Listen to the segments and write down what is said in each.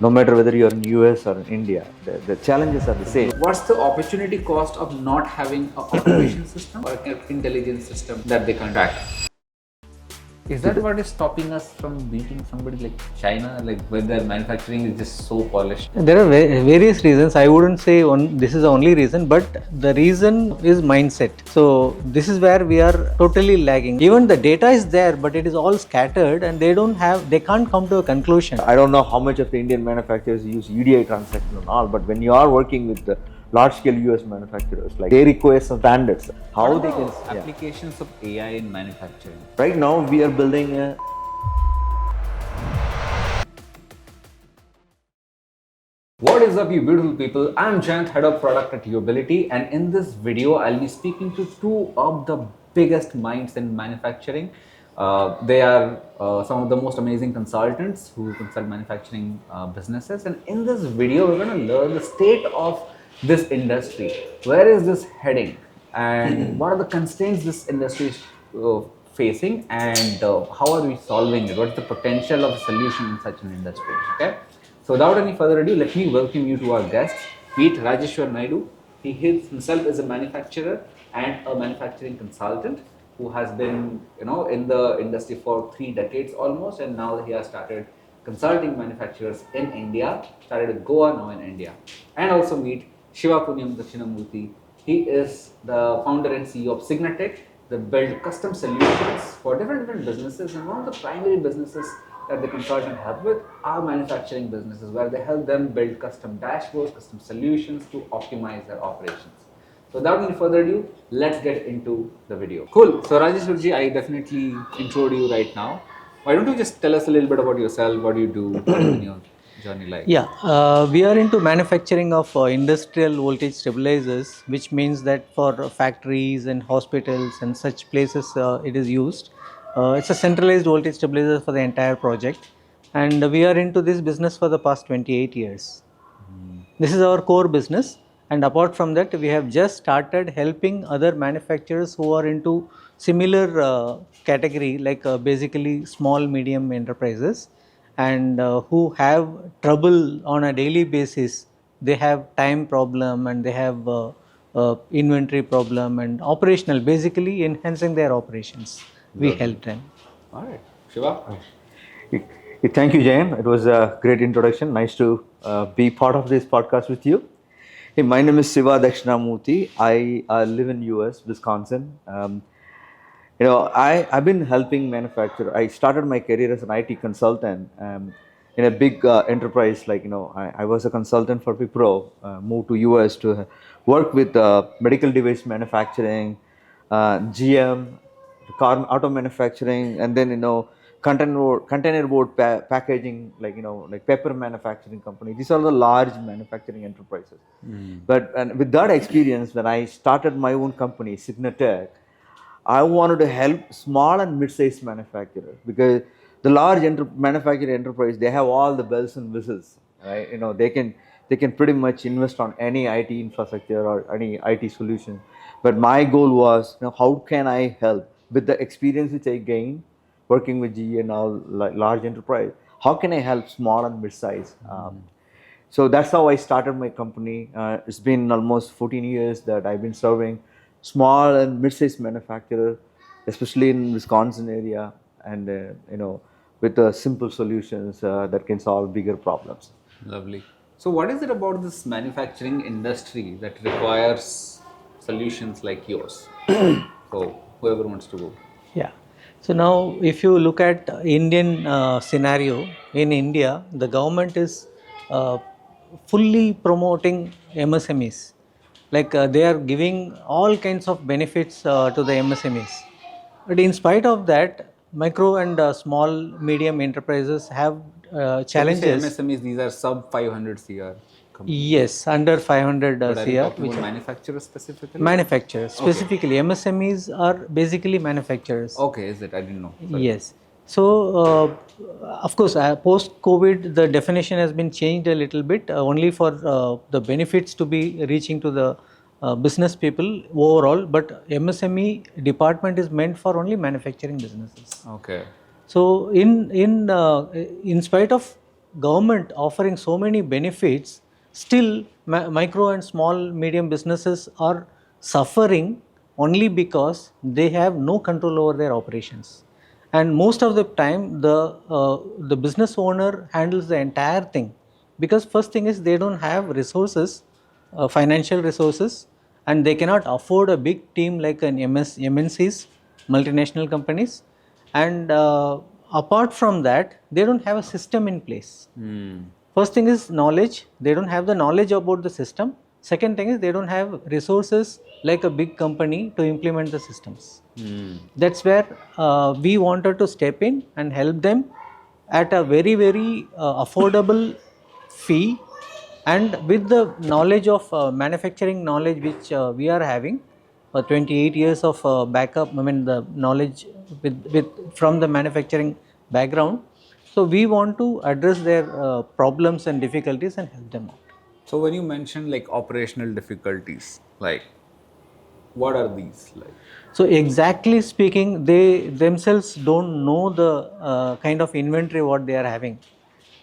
No matter whether you're in US or in India, the challenges are the same. What's the opportunity cost of not having an automation system or an intelligence system that they can track? Is that what is stopping us from beating somebody like China, like where their manufacturing is just so polished? There are various reasons. I wouldn't say this is the only reason, but the reason is mindset. So this is where we are totally lagging. Even the data is there, but it is all scattered, and they can't come to a conclusion. I don't know how much of the Indian manufacturers use UDI transaction and all, but when you are working with the large-scale US manufacturers, like they require some standards. How they can Applications of AI in manufacturing. Right now, we are building a What is up, you beautiful people? I'm Jayant, head of product at UAbility, and in this video, I'll be speaking to two of the biggest minds in manufacturing. They are some of the most amazing consultants who consult manufacturing businesses, and in this video, we're going to learn the state of this industry. Where is this heading, and what are the constraints this industry is facing, and how are we solving it? What's the potential of a solution in such an industry? Okay. So without any further ado, let me welcome you to our guest. Meet Rajeshwar Naidu. He himself is a manufacturer and a manufacturing consultant who has been, in the industry for 3 decades almost, and now he has started consulting manufacturers in India. Started with Goa, now in India. And also meet Shiva Punyam Morti. He is the founder and CEO of Signatech. They build custom solutions for different businesses, and one of the primary businesses that the consultant help with are manufacturing businesses, where they help them build custom dashboards, custom solutions to optimize their operations. So without any further ado, let's get into the video. Cool. So Rajeshwarji, I definitely introed you right now. Why don't you just tell us a little bit about yourself, what do you do, what is your journey like? Yeah, we are into manufacturing of industrial voltage stabilizers, which means that for factories and hospitals and such places it is used. It's a centralized voltage stabilizer for the entire project, and we are into this business for the past 28 years. This is our core business, and apart from that, we have just started helping other manufacturers who are into similar category, like basically small medium enterprises, and who have trouble on a daily basis. They have time problem, and they have inventory problem and operational, basically enhancing their operations. We help them. All right. Shiva? Thank you, Jayan. It was a great introduction. Nice to be part of this podcast with you. Hey, my name is Shiva Dakshinamurthy. I live in US, Wisconsin. I've been helping manufacture. I started my career as an IT consultant in a big enterprise. I was a consultant for Wipro, moved to US to work with medical device manufacturing, GM, car auto manufacturing, and then container board packaging, like paper manufacturing company. These are the large manufacturing enterprises. But with that experience, when I started my own company, Signatech, I wanted to help small and mid-sized manufacturers, because the large manufacturing enterprise, they have all the bells and whistles, right? They can pretty much invest on any IT infrastructure or any IT solution. But my goal was, how can I help with the experience which I gained working with GE and all large enterprise? How can I help small and mid-size? So that's how I started my company. It's been almost 14 years that I've been serving small and mid-sized manufacturer, especially in Wisconsin area, and with simple solutions that can solve bigger problems. Lovely. So what is it about this manufacturing industry that requires solutions like yours? So whoever wants to go. Yeah. So now, if you look at Indian scenario, in India, the government is fully promoting MSMEs. Like they are giving all kinds of benefits to the MSMEs. But in spite of that, micro and small medium enterprises have challenges. MSMEs, these are sub 500 CR companies. Yes, under 500 But are you CR. talking about manufacturers specifically? Manufacturers, specifically MSMEs are basically manufacturers. Okay, is it? I didn't know. Sorry. Yes. So, of course, post-COVID, the definition has been changed a little bit, only for the benefits to be reaching to the business people overall. But MSME department is meant for only manufacturing businesses. Okay. So, in spite of government offering so many benefits, still micro and small medium businesses are suffering only because they have no control over their operations. And most of the time the business owner handles the entire thing, because first thing is they don't have resources, financial resources, and they cannot afford a big team like an MNCs, multinational companies. And apart from that, they don't have a system in place. First thing is knowledge. They don't have the knowledge about the system. Second thing is they don't have resources like a big company to implement the systems. That's where we wanted to step in and help them at a very, very affordable fee, and with the knowledge of manufacturing knowledge which we are having, 28 years of backup, I mean the knowledge with from the manufacturing background. So we want to address their problems and difficulties and help them out. So when you mention like operational difficulties, like what are these like? So exactly speaking, they themselves don't know the kind of inventory what they are having.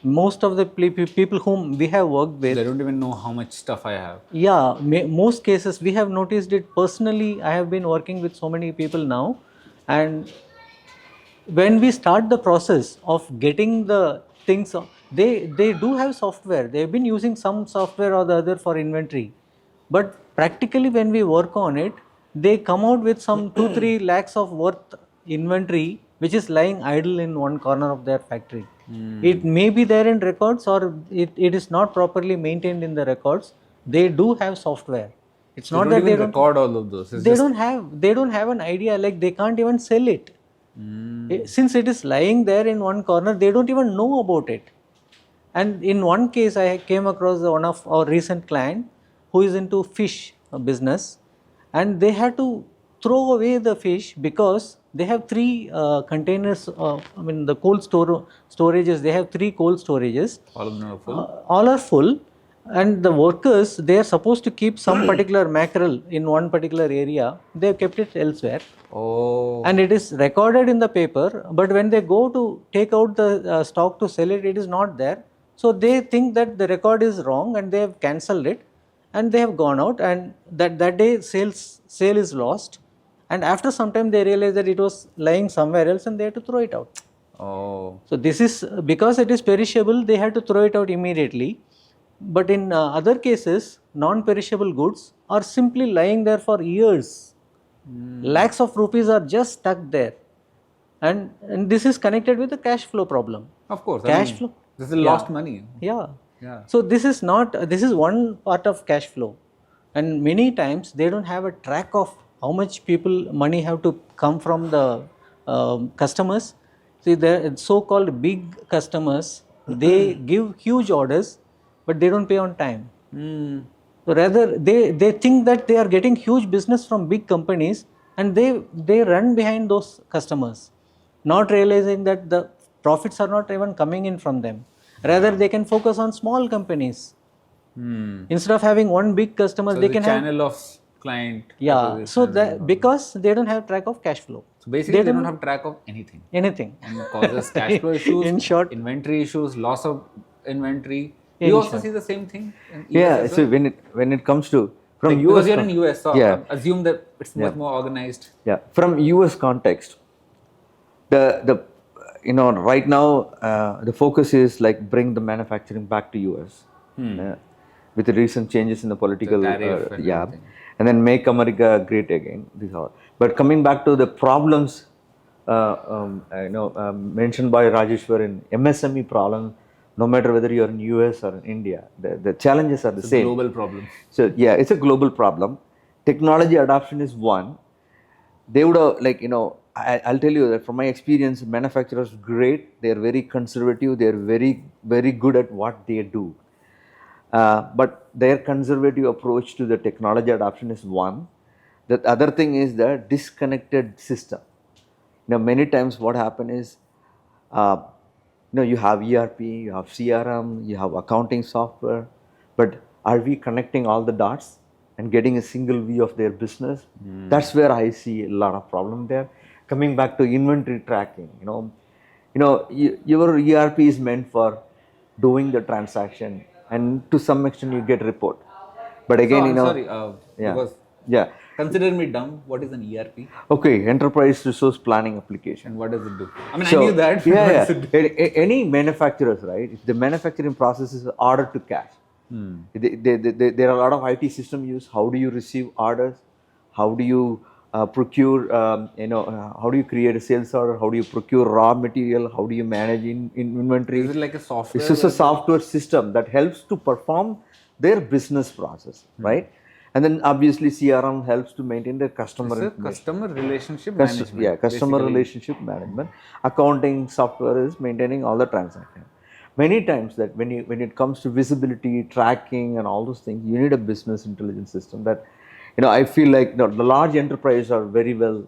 Most of the people whom we have worked with, They don't even know how much stuff I have. yeah, most cases we have noticed it personally. I have been working with so many people now, and when we start the process of getting the things, they do have software. They've been using some software or the other for inventory, but practically when we work on it, they come out with some 2-3 lakhs of worth inventory which is lying idle in one corner of their factory. It may be there in records, or it is not properly maintained in the records. They do have software. It's not that they don't record all of those. It's they just don't have an idea, like they can't even sell it. Since it is lying there in one corner, they don't even know about it. And in one case, I came across one of our recent client who is into fish business, and they had to throw away the fish because they have 3 containers. I mean, the cold storages. They have 3 cold storages. all of them are full. All are full, and the workers, they are supposed to keep some particular mackerel in one particular area. They have kept it elsewhere. Oh. And it is recorded in the paper, but when they go to take out the stock to sell it, it is not there. So they think that the record is wrong and they have cancelled it, and they have gone out, and that day sale is lost. And after some time they realize that it was lying somewhere else and they had to throw it out. Oh. So this is because it is perishable, they had to throw it out immediately. But in other cases, non-perishable goods are simply lying there for years. Lakhs of rupees are just stuck there, and this is connected with the cash flow problem. Of course. Cash flow. This is lost money. Yeah. Yeah. So this is not. This is one part of cash flow, and many times they don't have a track of how much money have to come from the customers. See, the so-called big customers, they give huge orders, but they don't pay on time. So rather, they think that they are getting huge business from big companies, and they run behind those customers, not realizing that the profits are not even coming in from them. Rather, they can focus on small companies. Instead of having one big customer, So they the can have. channel of client. Yeah. acquisition So and that all. because they don't have track of cash flow. So basically, they don't have track of anything. Anything. And causes cash flow issues, In short. inventory issues, loss of inventory. In You also short. see the same thing in US Yeah, as so well? when it comes to from Like, US because you're in US, so yeah. assume that it's much more organized. Yeah, from US context, the right now the focus is like bring the manufacturing back to US with the recent changes in the political tariff and everything. and then make America great again. These are, but coming back to the problems mentioned by Rajeshwar in MSME problem. No matter whether you're in US or in India, the challenges are the It's a same. global problem. So yeah, it's a global problem. Technology adoption is one. They would have I'll tell you that from my experience, manufacturers great. They're very conservative. They're very, very good at what they do. But their conservative approach to the technology adoption is one. The other thing is the disconnected system. Many times what happens is, you have ERP, you have CRM, you have accounting software, but are we connecting all the dots and getting a single view of their business? That's where I see a lot of problem there. Coming back to inventory tracking, your ERP is meant for doing the transaction, and to some extent you get report. But So again, I'm sorry, yeah, because yeah. consider me dumb. What is an ERP Okay, enterprise resource planning application. and what does it do? I mean, I So knew that. But yeah, what yeah. does it do? Any manufacturers, right? If the manufacturing process is order to cash, there are a lot of IT system use. How do you receive orders? How do you procure? How do you create a sales order? How do you procure raw material? How do you manage inventory? Is it like a software? It's just a software system that helps to perform their business process, right? And then obviously CRM helps to maintain their customer It's a information. customer relationship management. Yeah, customer basically. relationship management. Accounting software is maintaining all the transactions. Many times that when it comes to visibility, tracking, and all those things, you need a business intelligence system. That I feel like the large enterprise are very well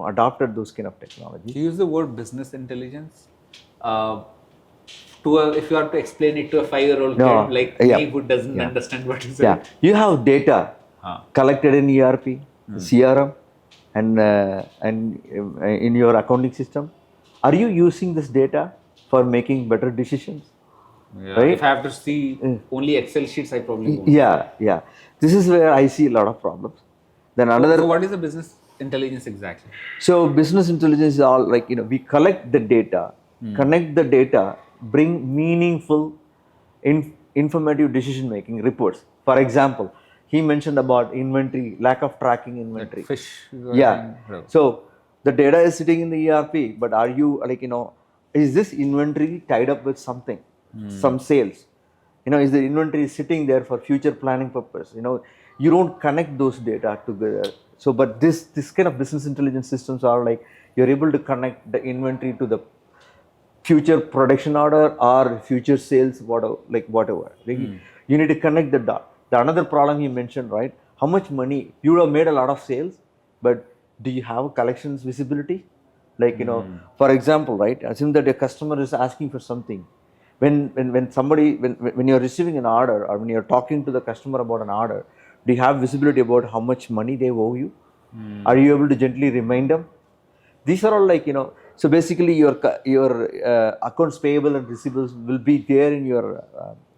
adopted those kind of technology. You use the word business intelligence. If you are to explain it to a 5-year-old No, kid like yeah, me who doesn't yeah. understand what is Yeah, it. you have data collected in ERP, CRM, and in your accounting system. Are you using this data for making better decisions? Yeah. Right? If I have to see only Excel sheets, I probably won't. Yeah, yeah. This is where I see a lot of problems. Then another. So what is the business intelligence exactly? So business intelligence is all like we collect the data, connect the data, bring meaningful, informative decision making reports. For example, he mentioned about inventory, lack of tracking inventory. Fish. Yeah. So the data is sitting in the ERP, but are you is this inventory tied up with something, some sales? Is the inventory sitting there for future planning purpose? You don't connect those data together. So, but this kind of business intelligence systems are like you're able to connect the inventory to the future production order or future sales, whatever. You need to connect the dot. The another problem you mentioned, right? How much money you have made a lot of sales, but do you have collections visibility? For example, right? Assume that a customer is asking for something. When you're receiving an order or when you're talking to the customer about an order, do you have visibility about how much money they owe you? Are you able to gently remind them? These are all so basically your accounts payable and receivables will be there in your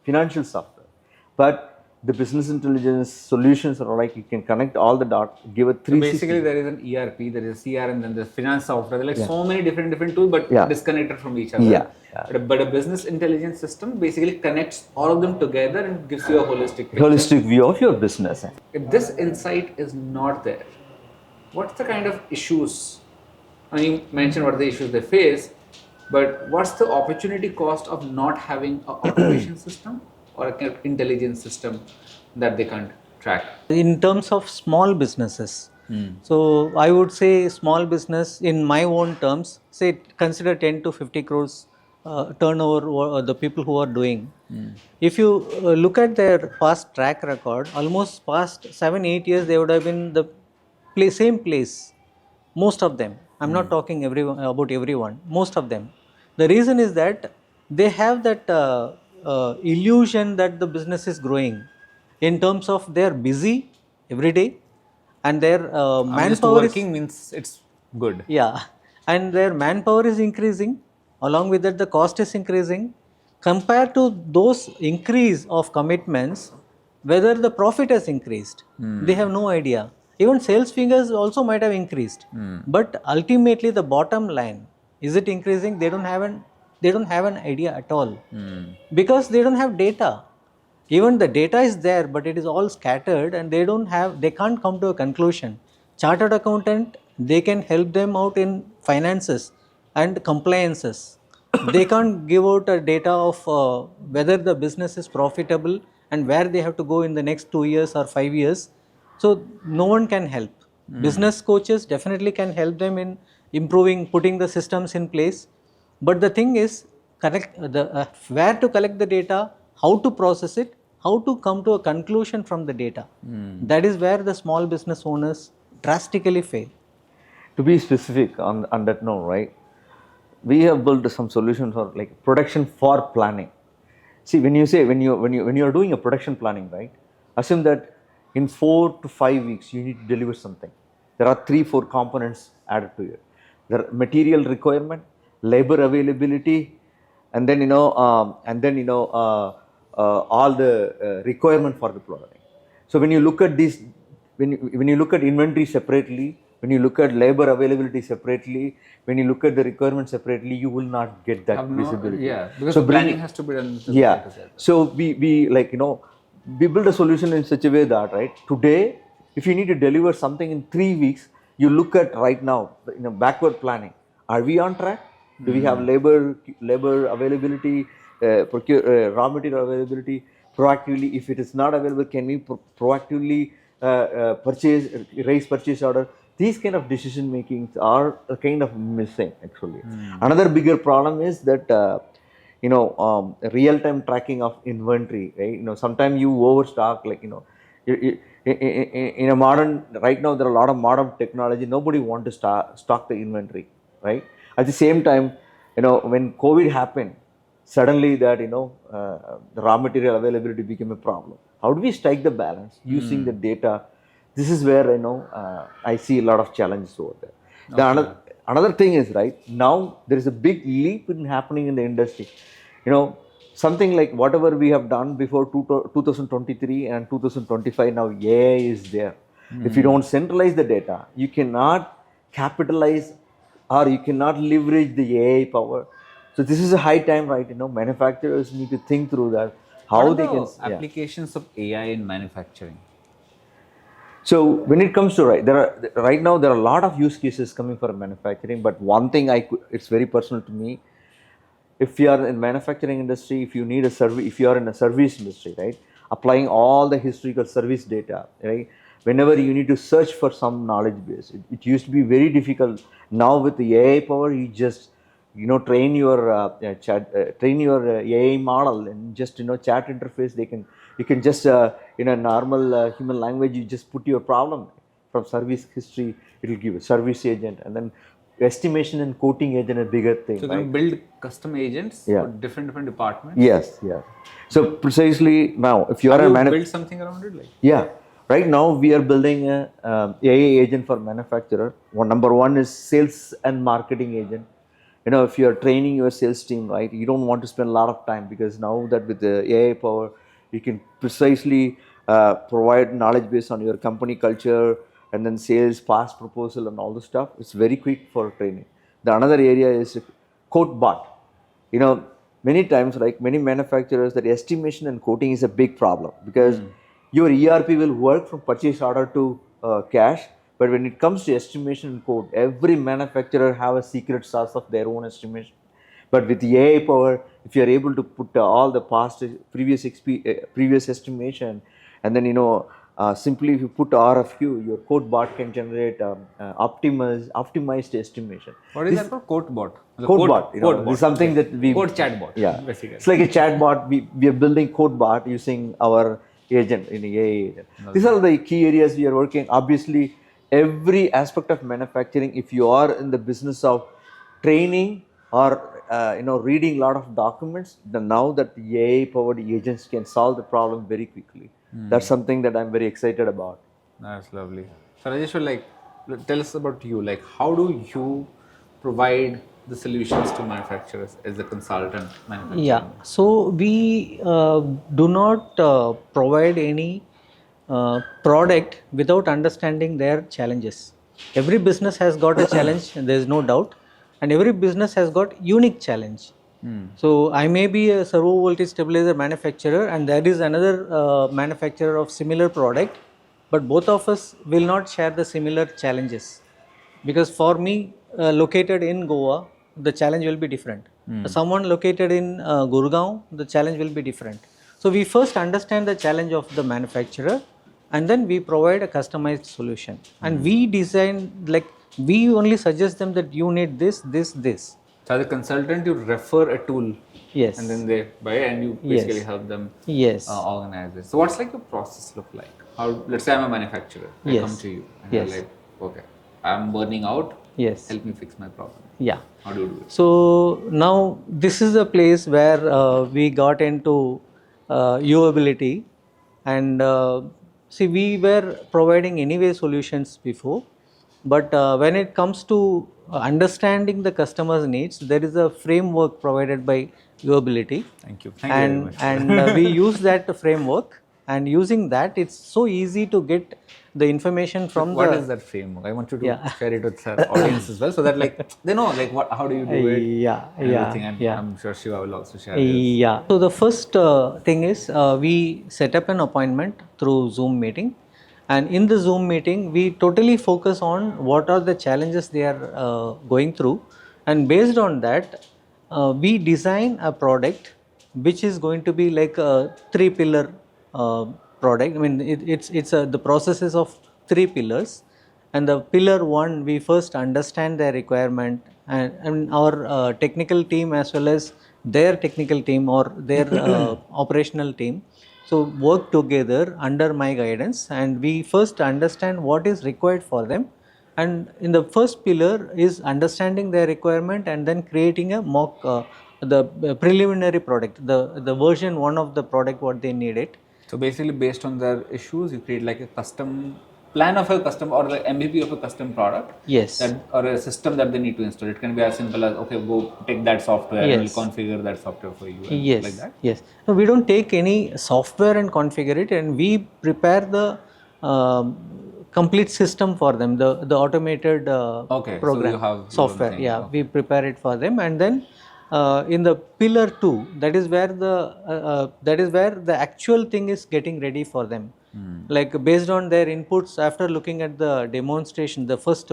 financial software, but the business intelligence solutions are like you can connect all the dots, give a 360. So basically, there is an ERP, there is a CRM, then there's finance software. There are like so many different tools, but disconnected from each other. Yeah. But a business intelligence system basically connects all of them together and gives you a holistic picture. Holistic view of your business. If this insight is not there, what's the kind of issues? I mean, you mentioned what are the issues they face, but what's the opportunity cost of not having an automation system or an intelligence system that they can't track? In terms of small businesses, so I would say small business in my own terms, say consider 10 to 50 crores turnover the people who are doing. If you look at their past track record, almost past 7-8 years they would have been the same place, most of them. I'm not talking about everyone, most of them. The reason is that they have that illusion that the business is growing in terms of they're busy every day and their manpower working means it's good. Yeah, and their manpower is increasing. Along with that, the cost is increasing. Compared to those increase of commitments, whether the profit has increased, they have no idea. Even sales figures also might have increased, but ultimately the bottom line, is it increasing? They don't have an idea at all, because they don't have data. Even the data is there, but it is all scattered and they can't come to a conclusion. Chartered accountant, they can help them out in finances and compliances. They can't give out a data of whether the business is profitable and where they have to go in the next 2 years or 5 years. So no one can help. Business coaches definitely can help them in improving, putting the systems in place. But the thing is, where to collect the data, how to process it, how to come to a conclusion from the data. That is where the small business owners drastically fail. To be specific on that note, right? We have built some solutions for like production for planning. See, when you're doing a production planning, right? Assume that in 4 to 5 weeks you need to deliver something. There are 3-4 components added to it. The material requirement, labor availability, and then all the requirement for the product. So when you look at this, when you look at inventory separately, when you look at labor availability separately, when you look at the requirement separately, you will not get that visibility. Yeah, because so the planning has to be done. Yeah. So we like we build a solution in such a way that today, if you need to deliver something in 3 weeks, you look at right now backward planning. Are we on track? Do we have labor availability, raw material availability proactively? If it is not available, can we proactively raise purchase order? These kind of decision makings are kind of missing actually. Another bigger problem is that real time tracking of inventory, right? Sometimes you overstock, like in a modern, right now there are a lot of modern technology. Nobody want to stock the inventory, right? At the same time, when COVID happened, suddenly that the raw material availability became a problem. How do we strike the balance using the data? This is where I see a lot of challenges over there. Another thing is, right now there is a big leap in happening in the industry. Something like whatever we have done before 2023 and 2025, now AI is there. If you don't centralize the data, you cannot capitalize or you cannot leverage the AI power. So this is a high time, right? Manufacturers need to think through that, how What they are can. the applications of AI in manufacturing? So when it comes to right now there are a lot of use cases coming for manufacturing, but one thing it's very personal to me. If you are in manufacturing industry, if you need a service, if you are in a service industry, right, applying all the historical service data, right, whenever you need to search for some knowledge base, it used to be very difficult. Now with the AI power, you just train your AI model and just chat interface. You can just in a normal human language, you just put your problem from service history. It will give a service agent, and then estimation and quoting agent a bigger thing. So you can build custom agents for different departments. Yes. So precisely now, if you are a build something around it, like right now we are building a AI agent for manufacturer. Number one is sales and marketing agent. If you are training your sales team, right, you don't want to spend a lot of time, because now that with the AI power, you can precisely provide knowledge based on your company culture, and then sales, past proposal, and all the stuff. It's very quick for training. The another area is codebot. Many times, like many manufacturers, that estimation and quoting is a big problem, because your ERP will work from purchase order to cash, but when it comes to estimation and quote, every manufacturer have a secret sauce of their own estimation. But with the AI power, if you are able to put all the previous estimation, and then simply if you put RFQ, your codebot can generate optimized estimation. What is that for? Codebot. Codebot. This is something that we code chatbot. Yeah, basically. It's like a chatbot. We are building codebot using our agent in AI agent. These are the key areas we are working. Obviously, every aspect of manufacturing, if you are in the business of training or reading a lot of documents, then now that the AI powered agents can solve the problem very quickly. That's something that I'm very excited about. That's lovely. So Rajeshwar, tell us about you. How do you provide the solutions to manufacturers as a consultant manufacturer? Yeah, so we do not provide any product without understanding their challenges. Every business has got a challenge, and there is no doubt, and every business has got unique challenge. So I may be a servo voltage stabilizer manufacturer, and there is another manufacturer of similar product, but both of us will not share the similar challenges, because for me located in Goa, the challenge will be different. Someone located in Gurgaon, the challenge will be different. So we first understand the challenge of the manufacturer, and then we provide a customized solution. And we design, we only suggest them that you need this. So as a consultant, you refer a tool. Yes. And then they buy it, and you basically help them organize it. So what's your process look like? Let's say I'm a manufacturer. I come to you and you're like, okay, I'm burning out. Yes. Help me fix my problem. Yeah. How do you do it? So now this is a place where we got into UAbility, and see, we were providing anyway solutions before, but when it comes to understanding the customer's needs, there is a framework provided by UAbility. Thank you very much. We use that framework, and using that, it's so easy to get the information from What is that framework? I want you to Yeah. share it with our audience as well, so that like they know like how do you do it? Yeah, and yeah, everything. And yeah. I'm sure Shiva will also share this. Yeah. So the first thing is we set up an appointment through Zoom meeting, and in the Zoom meeting we totally focus on what are the challenges they are going through, and based on that we design a product which is going to be like a three-pillar product. I mean, the processes of three pillars. And the pillar one, we first understand their requirement, and our technical team as well as their technical team or their operational team. So work together under my guidance, and we first understand what is required for them. And in the first pillar is understanding their requirement and then creating a mock, the preliminary product, the version one of the product what they needed. So basically, based on their issues, you create like a custom plan of a custom or the MVP of a custom product. Yes. That or a system that they need to install. It can be as simple as okay, go take that software and Yes. we'll configure that software for you. And Yes, like that. yes. No, we don't take any software and configure it, and we prepare the complete system for them, the automated Okay, so program you have your own software. thing. Yeah, Okay. we prepare it for them, and then in the pillar 2, that is where the actual thing is getting ready for them. Like based on their inputs, after looking at the demonstration, the first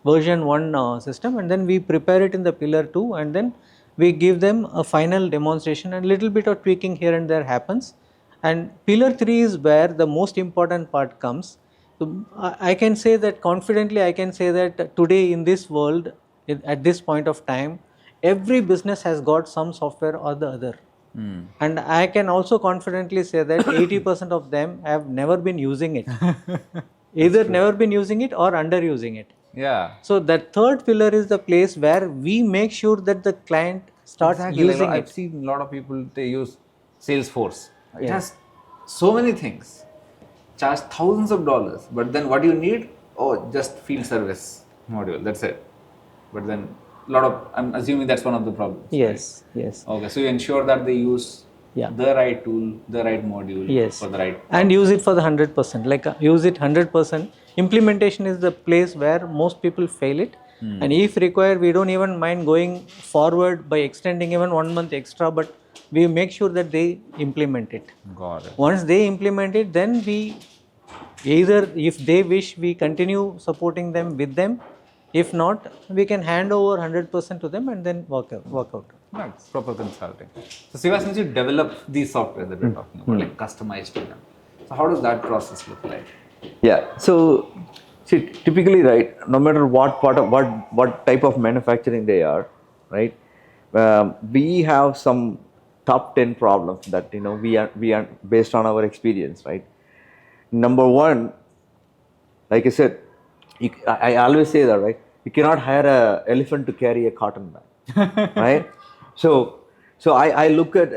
version 1 system, and then we prepare it in the pillar 2, and then we give them a final demonstration, and little bit of tweaking here and there happens. And pillar 3 is where the most important part comes. So, I can say that confidently, I can say that today in this world, at this point of time, every business has got some software or the other. And I can also confidently say that 80% of them have never been using it. Either never been using it or underusing it. Yeah. So that third pillar is the place where we make sure that the client starts Exactly. Like, using I've it. seen a lot of people they use Salesforce. It Yeah. has so many things, charge thousands of dollars, but then what you need? Oh, just field service module. That's it. But then a lot of I'm assuming that's one of the problems. Yes, yes. Right? Okay, so you ensure that they use Yeah. the right tool, the right module Yes. for the right. And use it for the 100%. Like use it 100%. Implementation is the place where most people fail it. And if required, we don't even mind going forward by extending even 1 month extra, but we make sure that they implement it. Got it. Once they implement it, then we either, if they wish, we continue supporting them with them. If not, we can hand over 100% to them and then work out. That's proper consulting. So Siva, since you develop these software that we're talking about, like customized to them, so how does that process look like? Yeah. So, see, typically, right, no matter what type of manufacturing they are, right, we have some top 10 problems that we are based on our experience, right. Number one, like I said, I always say that, right, you cannot hire an elephant to carry a cotton bag, right. So I look at,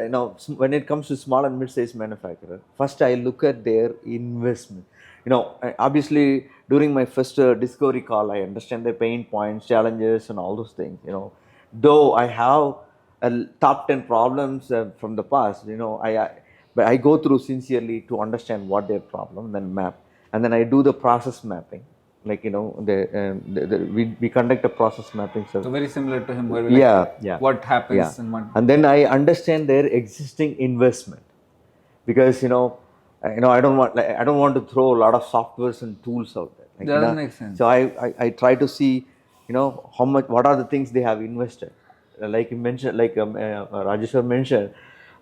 when it comes to small and mid-sized manufacturer, first I look at their investment. Obviously during my first discovery call, I understand their pain points, challenges, and all those things. Though I have a top 10 problems from the past, but I go through sincerely to understand what their problem, then map, and then I do the process mapping. Like we conduct a process mapping. So very similar to him, where we what happens in one. And then I understand their existing investment, because I don't want to throw a lot of softwares and tools out there. Like, doesn't make sense. So I try to see how much, what are the things they have invested. Like you mentioned, like Rajeshwar mentioned,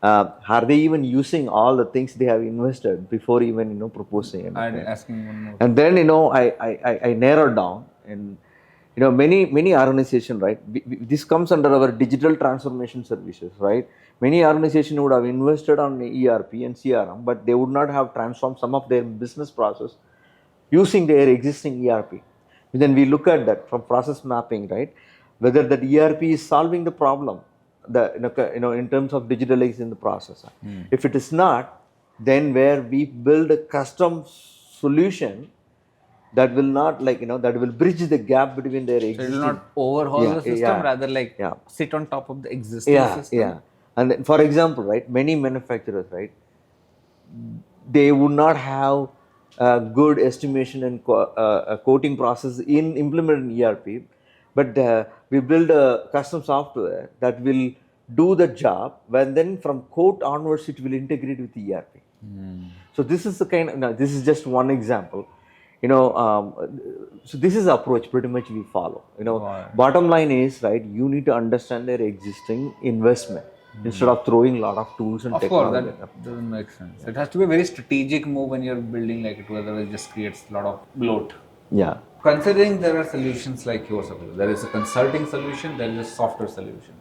are they even using all the things they have invested before even proposing anything? I'm asking one more. And then I narrow down, and many organizations, right, this comes under our digital transformation services, right. Many organizations would have invested on ERP and CRM, but they would not have transformed some of their business process using their existing ERP. Then we look at that from process mapping, right, whether that ERP is solving the problem, in terms of digitalizing the process. If it is not, then where we build a custom solution that will not that will bridge the gap between their So it existing. will not overhaul Yeah, the system, yeah, rather like yeah. sit on top of the existing Yeah, system. yeah. And then, for example, right, many manufacturers, right, they would not have a good estimation and a quoting process in implemented in ERP, but we build a custom software that will do the job. When then from quote onwards, it will integrate with ERP. So this is the kind of, now, this is just one example. So this is the approach pretty much we follow. Wow. Bottom line is, right, you need to understand their existing investment instead of throwing a lot of tools and Of course, technology. that doesn't make sense. It has to be a very strategic move when you're building like it, otherwise it just creates a lot of bloat. Yeah. Considering there are solutions like yours, there is a consulting solution, there is a software solution.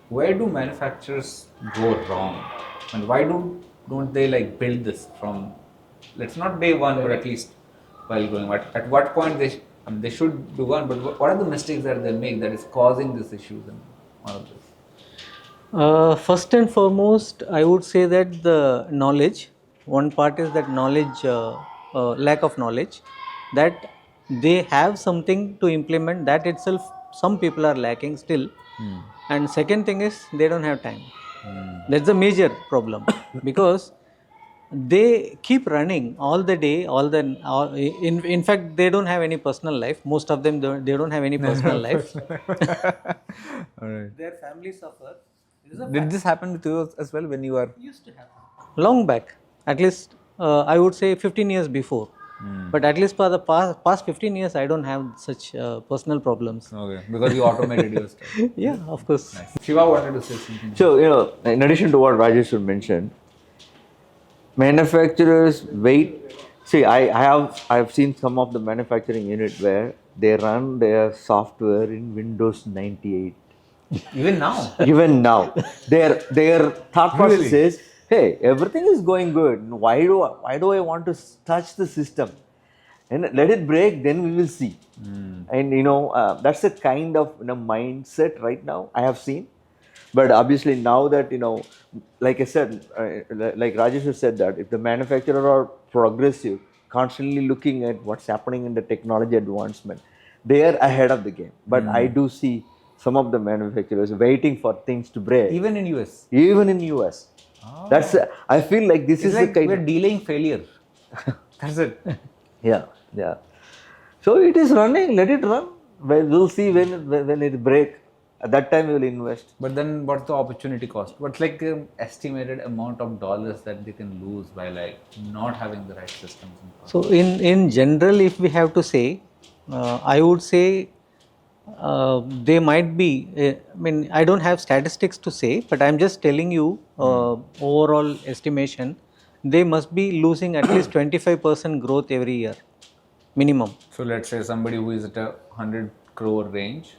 Where do manufacturers go wrong, and why don't they like build this from, let's not day one, but at least while going? At what point they should do one, but what are the mistakes that they make that is causing these issues and all of this? First and foremost, I would say that the knowledge, one part is that knowledge, lack of knowledge, that they have something to implement, that itself some people are lacking still. And second thing is they don't have time. That's a major problem because they keep running all the day, in fact they don't have any personal life. Most of them they don't have any personal life. Alright. Their families suffer. Did this happen with you as well when you were? Used to happen long back, at least I would say 15 years before. But at least for the past 15 years I don't have such personal problems. Okay, because you automated your stuff. Yeah, of course. Nice. Shiva wanted to say something. So, in addition to what Rajeshwar mentioned, manufacturers wait. See, I have seen some of the manufacturing unit where they run their software in Windows 98. Even now? Even now, their thought process is, hey, everything is going good. Why do I want to touch the system? And let it break, then we will see. And that's the kind of mindset right now I have seen. But obviously now that like I said, like Rajeshwar said, that if the manufacturer are progressive, constantly looking at what's happening in the technology advancement, they are ahead of the game. But I do see some of the manufacturers waiting for things to break. Even in US? Even in US. That's I feel like this is like the kind we're delaying failure. That's it. Yeah. So it is running, let it run. We'll see when it break. At that time we will invest. But then what's the opportunity cost? What's like the estimated amount of dollars that they can lose by like not having the right systems? So in general, if we have to say, I would say they might be, I mean, I don't have statistics to say, but I'm just telling you overall estimation, they must be losing at least 25% growth every year, minimum. So let's say somebody who is at a 100 crore range,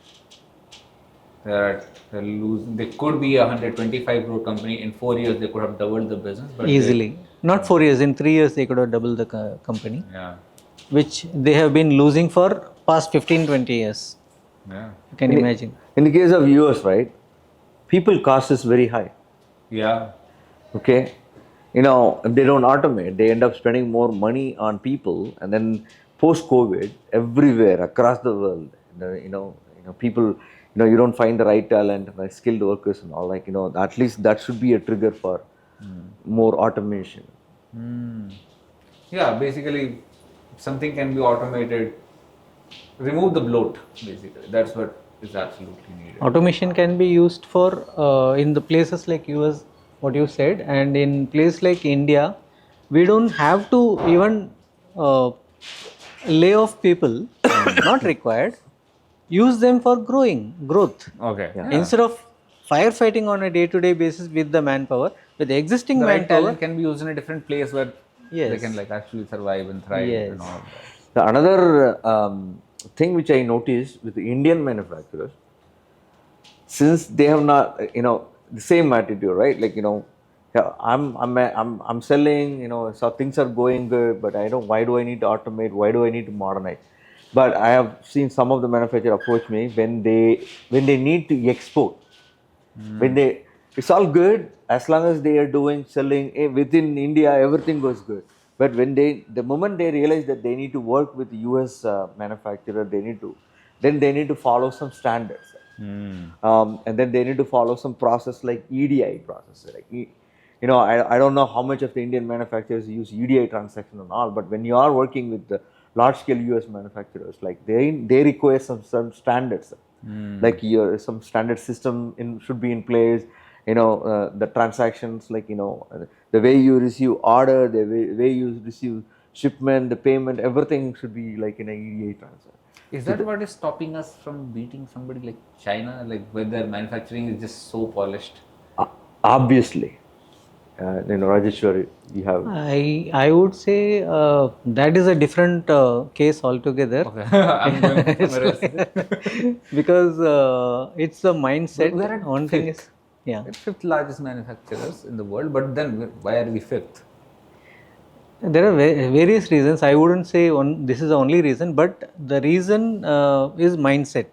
they're losing, they could be a 125 crore company. In 4 years, they could have doubled the business. But easily. Not 4 years, in 3 years, they could have doubled the company, Yeah. which they have been losing for past 15-20 years. Yeah. You can imagine. In the case of US, right, people cost is very high. Yeah. Okay, if they don't automate, they end up spending more money on people, and then post-COVID, everywhere across the world, people, you don't find the right talent, like skilled workers and all. Like at least that should be a trigger for more automation. Yeah. Basically, something can be automated. Remove the bloat. Basically, that's what is absolutely needed. Automation can be used for in the places like US, what you said, and in place like India, we don't have to even lay off people, not required. Use them for growth. Okay. Yeah. Instead of firefighting on a day-to-day basis with the manpower, with the existing The right manpower, talent can be used in a different place where they Yes. can like actually survive and thrive and all of that. The another thing which I noticed with the Indian manufacturers, since they have not, the same attitude, right? Like, yeah, I'm selling, so things are going good, but why do I need to automate? Why do I need to modernize? But I have seen some of the manufacturers approach me when they need to export. It's all good as long as they are selling within India, everything goes good. But the moment they realize that they need to work with US manufacturer, then they need to follow some standards. And then they need to follow some process like EDI process. I don't know how much of the Indian manufacturers use EDI transaction and all, but when you are working with the large scale US manufacturers, like they require some standards. Like some standard system should be in place. The transactions, the way you receive order, the way you receive shipment, the payment, everything should be like in a EDI transaction. Is that what is stopping us from beating somebody like China, like where their manufacturing is just so polished? Obviously, Rajeshwar, you have. I would say that is a different case altogether. Okay. I'm going somewhere else. Because it's a mindset. We are at One thing is, fifth. yeah, We're fifth largest manufacturers in the world, but then why are we fifth? there are various reasons. I wouldn't say this is the only reason, but the reason is mindset.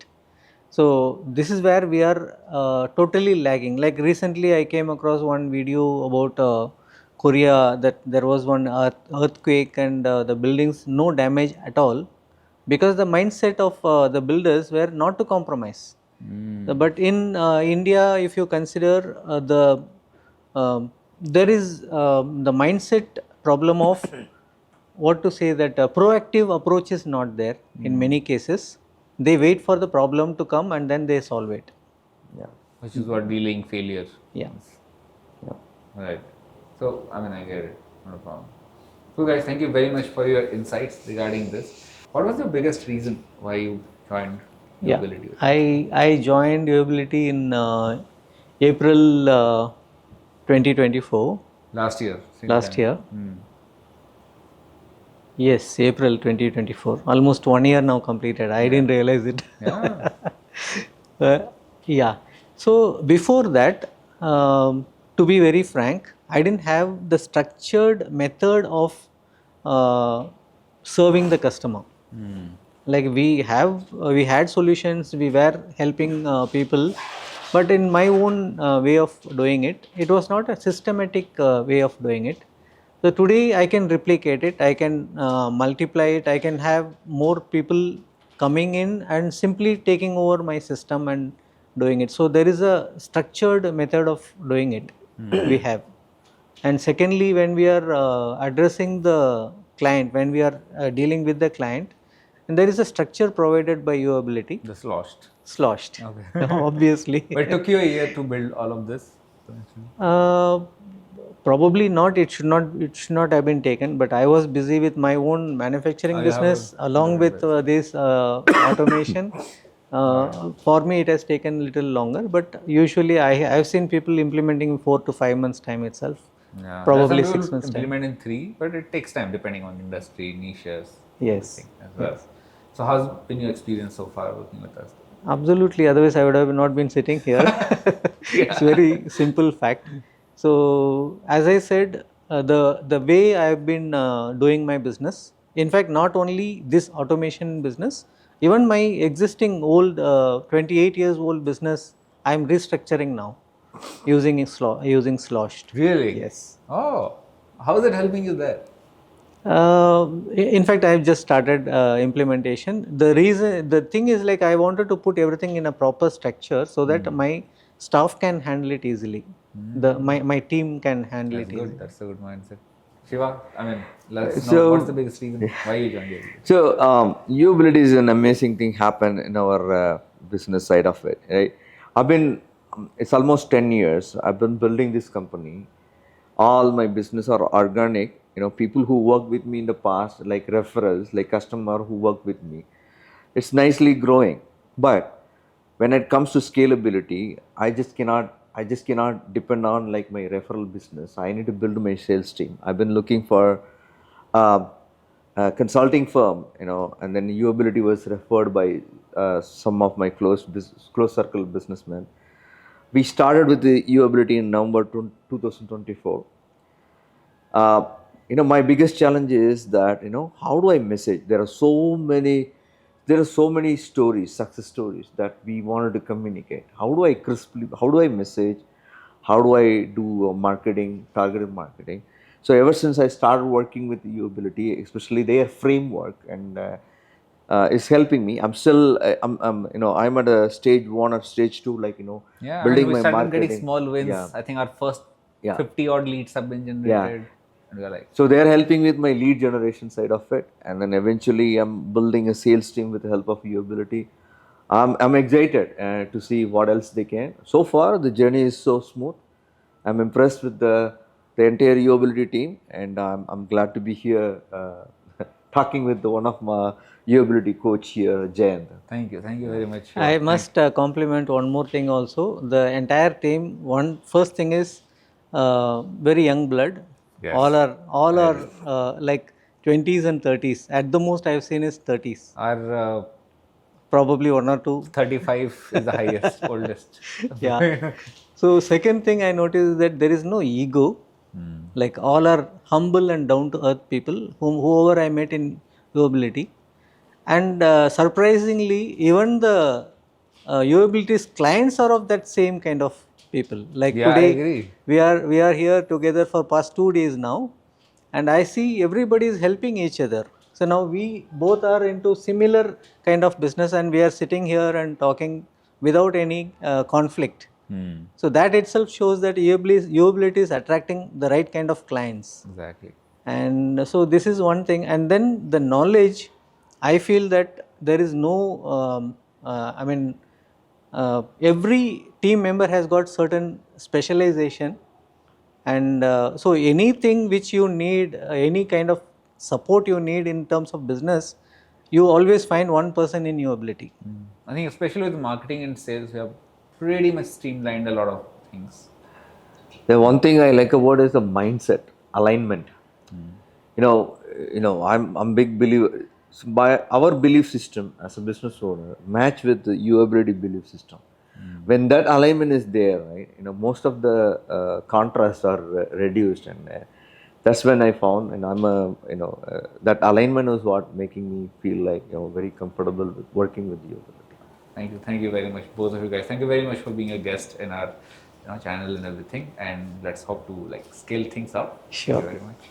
So this is where we are totally lagging. Like recently, I came across one video about Korea, that there was one earthquake and the buildings no damage at all, because the mindset of the builders were not to compromise. But in India, if you consider there is the mindset problem of what to say, that proactive approach is not there in many cases. They wait for the problem to come and then they solve it. Yeah. Which is what delaying failure. Yeah. Yeah. Right. So, I mean, I get it. Not a problem. So, guys, thank you very much for your insights regarding this. What was the biggest reason why you joined UAbility? I joined UAbility in April 2024. Last year. Last year. Yes, April 2024. Almost 1 year now completed. I didn't realize it. Yeah. Yeah. So before that, to be very frank, I didn't have the structured method of serving the customer. Like we had solutions, we were helping people, but in my own way of doing it, it was not a systematic way of doing it. So today I can replicate it, I can multiply it, I can have more people coming in and simply taking over my system and doing it. So there is a structured method of doing it we have. And secondly, when we are addressing the client, when we are dealing with the client, and there is a structure provided by UAbility. Just lost. Sloshed. Okay. Obviously. But it took you a year to build all of this? Probably not. It should not have been taken. But I was busy with my own manufacturing business along with this automation. For me, it has taken a little longer. But usually, I've seen people implementing in 4 to 5 months time itself. Yeah. Probably Some people 6 months time. implement in 3, but it takes time depending on industry, niches. Yes. Everything as well. So, how's been your experience so far working with us? Absolutely. Otherwise, I would have not been sitting here. It's very simple fact. So, as I said, the way I have been doing my business. In fact, not only this automation business, even my existing old 28 years old business, I am restructuring now using Sloshed. Really? Yes. Oh, how is it helping you there? In fact, I have just started implementation. The thing is, like, I wanted to put everything in a proper structure so that my staff can handle it easily. My team can handle it easily. That's a good mindset. Shiva, I mean, let's know what's the biggest reason why you joined UAbility? So, UAbility is an amazing thing happened in our business side of it, right? It's almost 10 years. I've been building this company. All my business are organic. People who work with me in the past, like referrals, like customer who work with me. It's nicely growing. But when it comes to scalability, I just cannot depend on like my referral business. I need to build my sales team. I've been looking for a consulting firm, and then UAbility was referred by some of my close circle businessmen. We started with the UAbility in November 2024. My biggest challenge is that, how do I message? There are so many stories, success stories that we wanted to communicate. How do I message? How do I do marketing, targeted marketing? So ever since I started working with UAbility, especially their framework, and is helping me. I'm still, I'm at a stage 1 or stage 2, like, Yeah, I mean, building we my started getting marketing. small wins. Yeah, I think our first yeah, 50 odd leads have been yeah. generated. And we're like, So they're helping with my lead generation side of it, and then eventually I'm building a sales team with the help of UAbility. I'm excited to see what else they can. So far, the journey is so smooth. I'm impressed with the entire UAbility team, and I'm glad to be here talking with one of my UAbility coach here, Jayant. thank you very much. I Thank- must compliment one more thing also. The entire team. One first thing is very young blood. Yes, All are like 20s and 30s. At the most I've seen is 30s. Our Probably one or two. 35 is the highest, oldest. Yeah. So second thing I noticed is that there is no ego. Like all are humble and down to earth people. Whoever I met in UAbility. And surprisingly, even the UAbility's clients are of that same kind of people. Like Yeah, I today, agree. we are here together for past 2 days now, and I see everybody is helping each other. So now we both are into similar kind of business, and we are sitting here and talking without any conflict. So that itself shows that UAbility is attracting the right kind of clients. Exactly. And so this is one thing, and then the knowledge, I feel that there is no every team member has got certain specialization, and so anything which you need, any kind of support you need in terms of business, you always find one person in UAbility. I think especially with marketing and sales, we have pretty much streamlined a lot of things. The one thing I like about is the mindset, alignment. I'm big believer by our belief system as a business owner match with the UAbility belief system. When that alignment is there, right, most of the contrasts are reduced, and that's when I found, and that alignment is what making me feel like very comfortable with working with UAbility. Thank you very much, both of you guys. Thank you very much for being a guest in our channel and everything. And let's hope to like scale things up. Sure. Thank you very much.